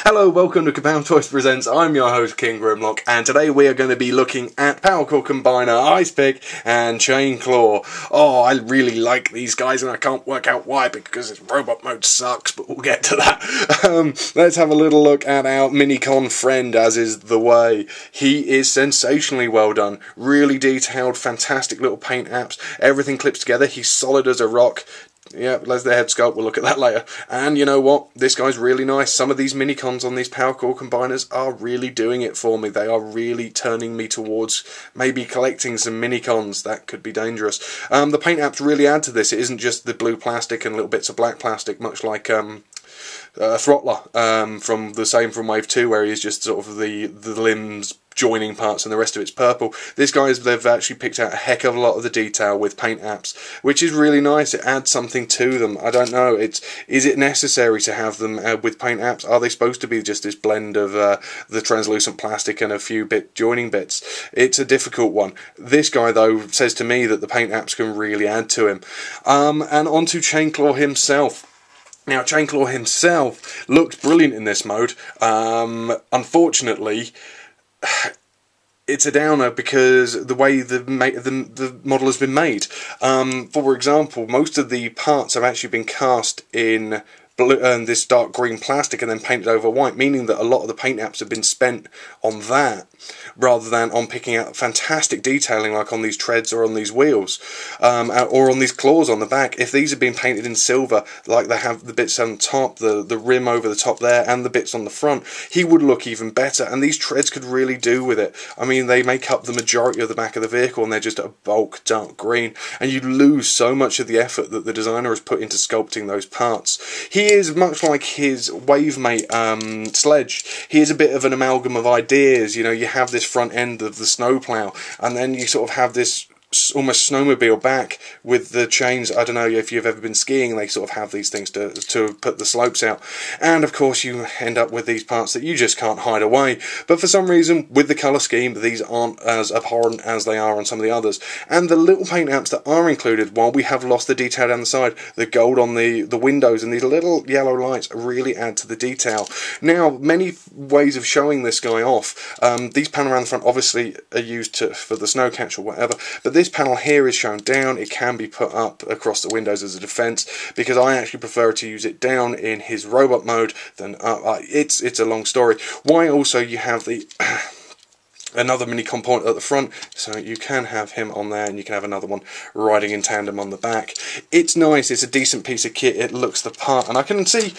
Hello, welcome to Kapow Toys Presents. I'm your host, King Grimlock, and today we are going to be looking at Powercore Combiner, Ice Pick, and Chain Claw. Oh, I really like these guys, and I can't work out why, because its robot mode sucks, but we'll get to that. Let's have a little look at our Minicon friend, as is the way. He is sensationally well done, really detailed, fantastic little paint apps, everything clips together, he's solid as a rock. Yeah, there's the head sculpt, we'll look at that later. And you know what? This guy's really nice. Some of these minicons on these Powercore Combiners are really doing it for me. They are really turning me towards maybe collecting some minicons. That could be dangerous. The paint apps really add to this. It isn't just the blue plastic and little bits of black plastic, much like Throttler from the same from Wave 2, where he's just sort of the limbs joining parts and the rest of it's purple. This guy's, they've actually picked out a heck of a lot of the detail with paint apps, which is really nice. It adds something to them. I don't know, is it necessary to have them with paint apps? Are they supposed to be just this blend of the translucent plastic and a few joining bits? It's a difficult one. This guy though says to me that the paint apps can really add to him. And on to Chain Claw himself. Now, Chain Claw himself looks brilliant in this mode. Unfortunately, it's a downer because the way the model has been made. For example, most of the parts have actually been cast in blue, this dark green plastic and then painted over white, meaning that a lot of the paint apps have been spent on that rather than on picking out fantastic detailing like on these treads or on these wheels, or on these claws on the back. If these had been painted in silver like they have the bits on top, the rim over the top there and the bits on the front, he would look even better, and these treads could really do with it. I mean, they make up the majority of the back of the vehicle and they're just a bulk dark green, and you lose so much of the effort that the designer has put into sculpting those parts. He is much like his Wavemate Sledge. He is a bit of an amalgam of ideas. You know, you have this front end of the snowplow, and then you sort of have this almost snowmobile back with the chains. I don't know if you've ever been skiing, they sort of have these things to put the slopes out, and of course you end up with these parts that you just can't hide away. But for some reason, with the colour scheme, these aren't as abhorrent as they are on some of the others. And the little paint apps that are included, while we have lost the detail down the side, the gold on the windows and these little yellow lights really add to the detail. Now, many ways of showing this guy off. These panel around the front obviously are used for the snow catch or whatever, but this panel here is shown down. It can be put up across the windows as a defense, because I actually prefer to use it down in his robot mode than up. It's a long story. Why also you have the another mini component at the front, so you can have him on there and you can have another one riding in tandem on the back. It's nice, it's a decent piece of kit, it looks the part, and I can see,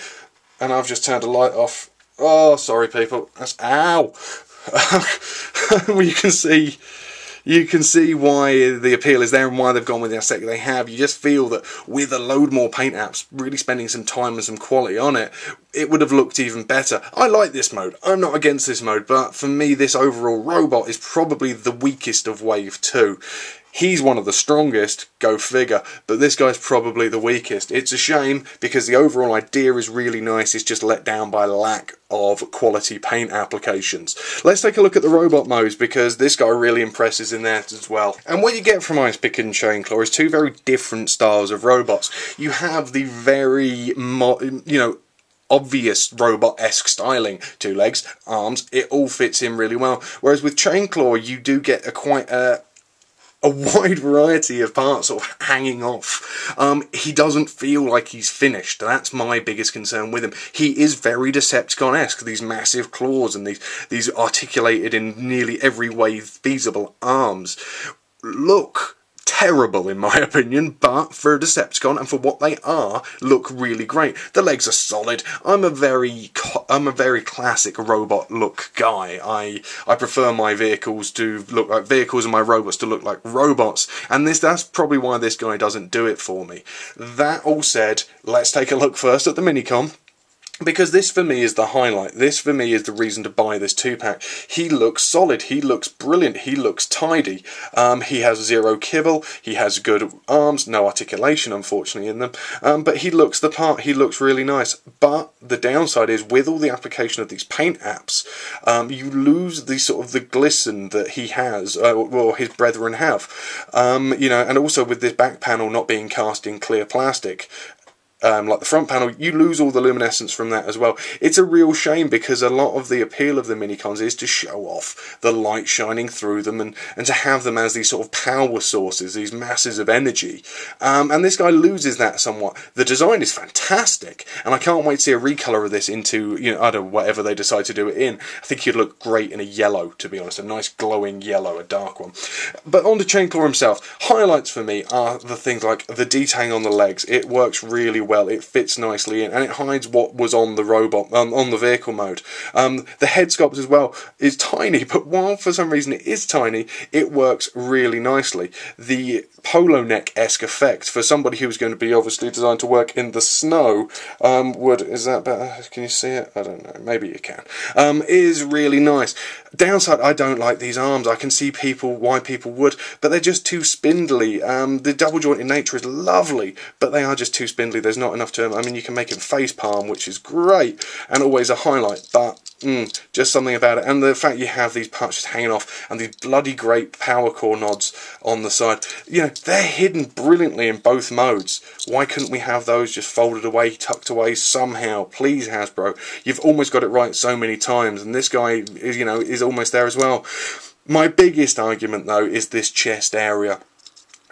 and I've just turned a light off. Oh, sorry people, that's, ow! Well, you can see why the appeal is there and why they've gone with the aesthetic they have. You just feel that with a load more paint apps, really spending some time and some quality on it, it would have looked even better. I like this mode. I'm not against this mode, but for me, this overall robot is probably the weakest of Wave 2. He's one of the strongest, go figure, but this guy's probably the weakest. It's a shame, because the overall idea is really nice, it's just let down by lack of quality paint applications. Let's take a look at the robot modes, because this guy really impresses in that as well. And what you get from Ice Pick and Chain Claw is two very different styles of robots. You have the very, obvious robot-esque styling, 2 legs, arms, it all fits in really well. Whereas with Chain Claw, you do get quite a wide variety of parts sort of hanging off. He doesn't feel like he's finished. That's my biggest concern with him. He is very Decepticon-esque, these massive claws and these articulated in nearly every way feasible arms. Look terrible in my opinion, but for a Decepticon and for what they are, look really great. The legs are solid. I'm a very classic robot look guy. I prefer my vehicles to look like vehicles and my robots to look like robots, and that's probably why this guy doesn't do it for me. That all said, let's take a look first at the Minicon, because this for me is the highlight. This for me is the reason to buy this 2-pack. He looks solid, he looks brilliant, he looks tidy. He has 0 kibble, he has good arms, no articulation unfortunately in them, but he looks the part, he looks really nice. But the downside is, with all the application of these paint apps, you lose the sort of the glisten that he has, well, his brethren have. And also with this back panel not being cast in clear plastic, like the front panel, you lose all the luminescence from that as well. It's a real shame, because a lot of the appeal of the Minicons is to show off the light shining through them, and to have them as these sort of power sources, these masses of energy. And this guy loses that somewhat. The design is fantastic, and I can't wait to see a recolour of this into, you know, I don't know, whatever they decide to do it in. I think he'd look great in a yellow, to be honest, a nice glowing yellow, a dark one. But on to Chainclaw himself. Highlights for me are the things like the detailing on the legs. It works really well, it fits nicely in, and it hides what was on the robot, on the vehicle mode. The head sculpt as well is tiny, but while for some reason it is tiny, it works really nicely. The polo neck-esque effect, for somebody who's going to be obviously designed to work in the snow, is that better? Can you see it? I don't know, maybe you can. Is really nice. Downside, I don't like these arms. I can see why people would, but they're just too spindly. The double jointed nature is lovely, but they are just too spindly. There's not enough to them. I mean, you can make him face palm, which is great, and always a highlight, but just something about it. And the fact you have these parts just hanging off, and these bloody great Powercore nods on the side, you know, they're hidden brilliantly in both modes. Why couldn't we have those just folded away, tucked away somehow? Please, Hasbro, you've almost got it right so many times, and this guy is, you know, is almost there as well. My biggest argument though is this chest area.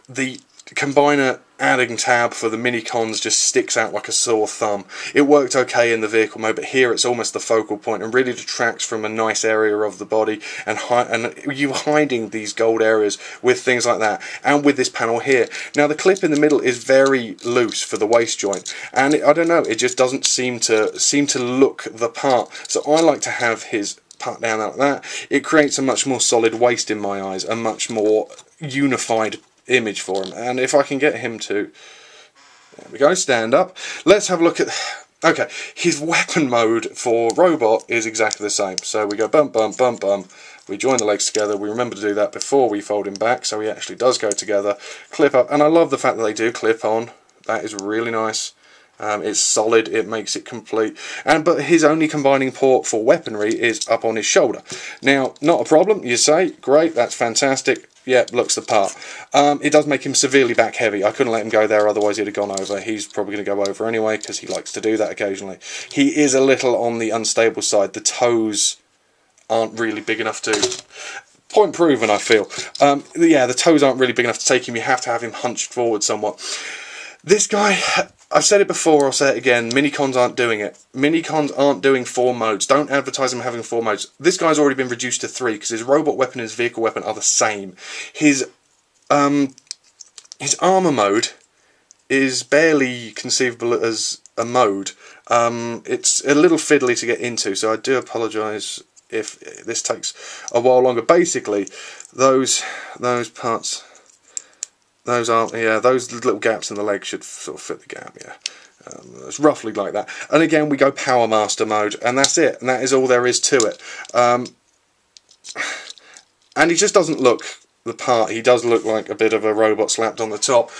The combiner adding tab for the Minicons just sticks out like a sore thumb. It worked okay in the vehicle mode, but here it's almost the focal point and really detracts from a nice area of the body, and you hiding these gold areas with things like that, and with this panel here. Now the clip in the middle is very loose for the waist joint, and I don't know, it just doesn't seem to look the part. So I like to have his part down like that. It creates a much more solid waist in my eyes, a much more unified image for him. And if I can get him to, there we go, stand up, let's have a look at, okay, his weapon mode for robot is exactly the same. So we go bump bump bump bump, we join the legs together. We remember to do that before we fold him back, so he actually does go together, clip up, and I love the fact that they do clip on. That is really nice. It's solid, it makes it complete, but his only combining port for weaponry is up on his shoulder. Now, not a problem, you say, great, that's fantastic. Yeah, looks the part. It does make him severely back heavy. I couldn't let him go there, otherwise he'd have gone over. He's probably going to go over anyway, because he likes to do that occasionally. He is a little on the unstable side. The toes aren't really big enough to... Point proven, I feel. Yeah, the toes aren't really big enough to take him. You have to have him hunched forward somewhat. This guy, I've said it before, I'll say it again, Minicons aren't doing it. Minicons aren't doing 4 modes. Don't advertise them having 4 modes. This guy's already been reduced to 3, because his robot weapon and his vehicle weapon are the same. His armour mode is barely conceivable as a mode. It's a little fiddly to get into, so I do apologise if this takes a while longer. Basically, those parts... those little gaps in the leg should sort of fit the gap, yeah. It's roughly like that. And again, we go Power Master mode, and that's it. And that is all there is to it. And he just doesn't look the part. He does look like a bit of a robot slapped on the top.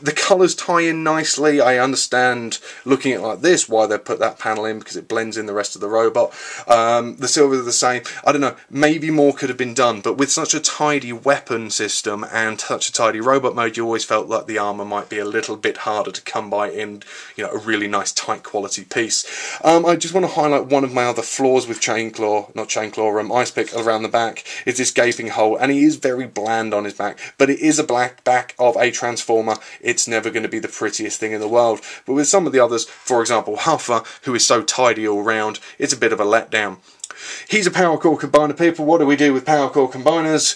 The colours tie in nicely. I understand, looking at it like this, why they put that panel in, because it blends in the rest of the robot. The silver is the same. I don't know, maybe more could have been done, but with such a tidy weapon system and such a tidy robot mode, you always felt like the armour might be a little bit harder to come by in, you know, a really nice tight quality piece. I just want to highlight one of my other flaws with Ice Pick around the back, is this gaping hole, and he is very bland on his back, but it is a black back of a Transformer. It's never going to be the prettiest thing in the world. But with some of the others, for example Huffer, who is so tidy all round, it's a bit of a letdown. He's a Powercore combiner, people. What do we do with Powercore combiners?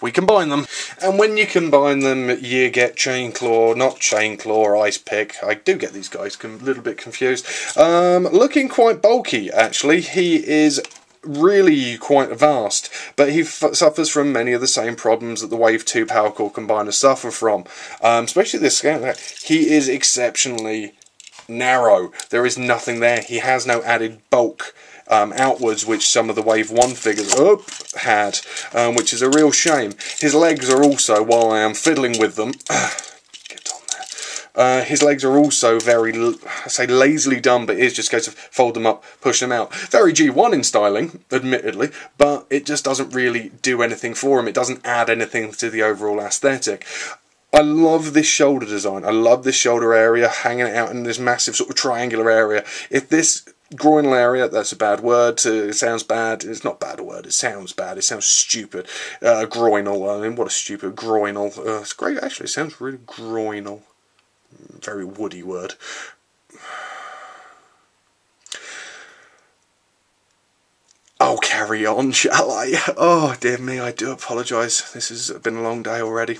We combine them. And when you combine them, you get not Chainclaw, Ice Pick. I do get these guys a little bit confused. Looking quite bulky, actually. He is really quite vast, but he suffers from many of the same problems that the Wave 2 Powercore combiners suffer from, especially this scale. He is exceptionally narrow. There is nothing there. He has no added bulk outwards, which some of the Wave 1 figures had, which is a real shame. His legs are also, while I am fiddling with them, his legs are also very, I say lazily done, but it is just a case of fold them up, push them out. Very G1 in styling, admittedly, but it just doesn't really do anything for him. It doesn't add anything to the overall aesthetic. I love this shoulder design. I love this shoulder area hanging out in this massive sort of triangular area. If this groinal area, that's a bad word, it sounds bad, it's not bad a word, it sounds bad, it sounds stupid. Groinal, I mean, what a stupid groinal. It's great, actually, it sounds really groinal. Very woody word. I'll carry on, shall I? Oh, dear me, I do apologise. This has been a long day already.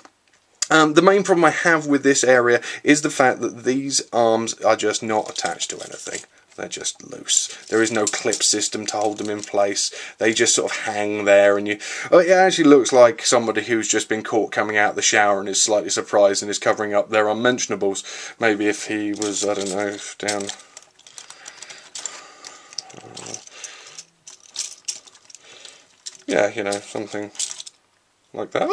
The main problem I have with this area is the fact that these arms are just not attached to anything. They're just loose. There is no clip system to hold them in place. They just sort of hang there, and it actually looks like somebody who's just been caught coming out of the shower and is slightly surprised and is covering up their unmentionables. Maybe if he was, I don't know, down... yeah, you know, something like that.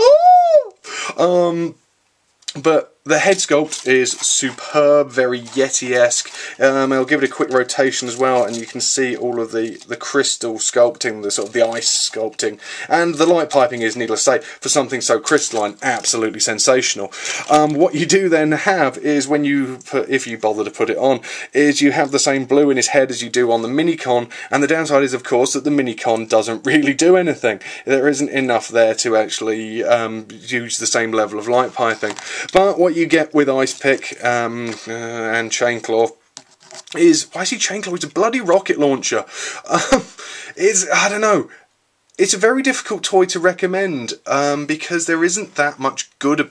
But the head sculpt is superb, very Yeti-esque. I'll give it a quick rotation as well, and you can see all of the crystal sculpting, the sort of the ice sculpting, and the light piping is, needless to say, for something so crystalline, absolutely sensational. What you do then have is, when you put, if you bother to put it on, is you have the same blue in his head as you do on the Minicon, and the downside is, of course, that the Minicon doesn't really do anything. There isn't enough there to actually use the same level of light piping. But what you get with Ice Pick and Chainclaw is, why is he Chainclaw? It's a bloody rocket launcher. I don't know. It's a very difficult toy to recommend because there isn't that much good.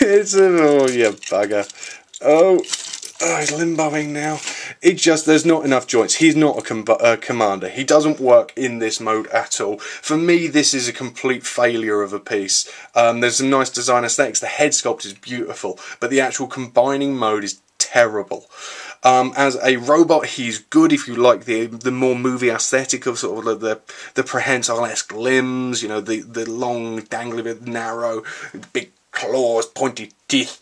Oh, you bugger. Oh, he's limboing now. There's not enough joints. He's not a commander. He doesn't work in this mode at all. For me, this is a complete failure of a piece. There's some nice design aesthetics. The head sculpt is beautiful, but the actual combining mode is terrible. As a robot, he's good if you like the more movie aesthetic of sort of the prehensile-esque limbs, you know, the long, dangly, narrow, big claws, pointy teeth.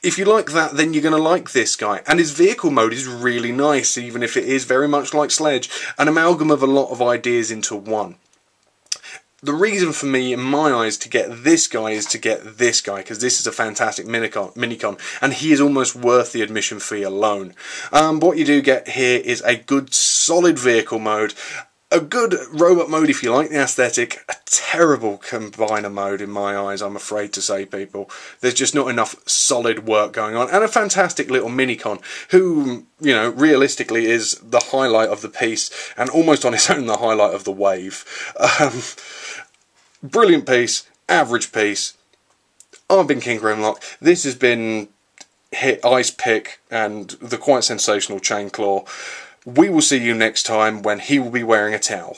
If you like that, then you're going to like this guy. And his vehicle mode is really nice, even if it is very much like Sledge. An amalgam of a lot of ideas into one. The reason for me, in my eyes, to get this guy is to get this guy, because this is a fantastic Minicon, and he is almost worth the admission fee alone. What you do get here is a good, solid vehicle mode, a good robot mode if you like the aesthetic, a terrible combiner mode in my eyes, I'm afraid to say, people. There's just not enough solid work going on, and a fantastic little Minicon, who, you know, realistically is the highlight of the piece, and almost on its own the highlight of the wave. Brilliant piece, average piece. I've been King Grimlock. This has been Ice Pick and the quite sensational Chainclaw. We will see you next time when he will be wearing a towel.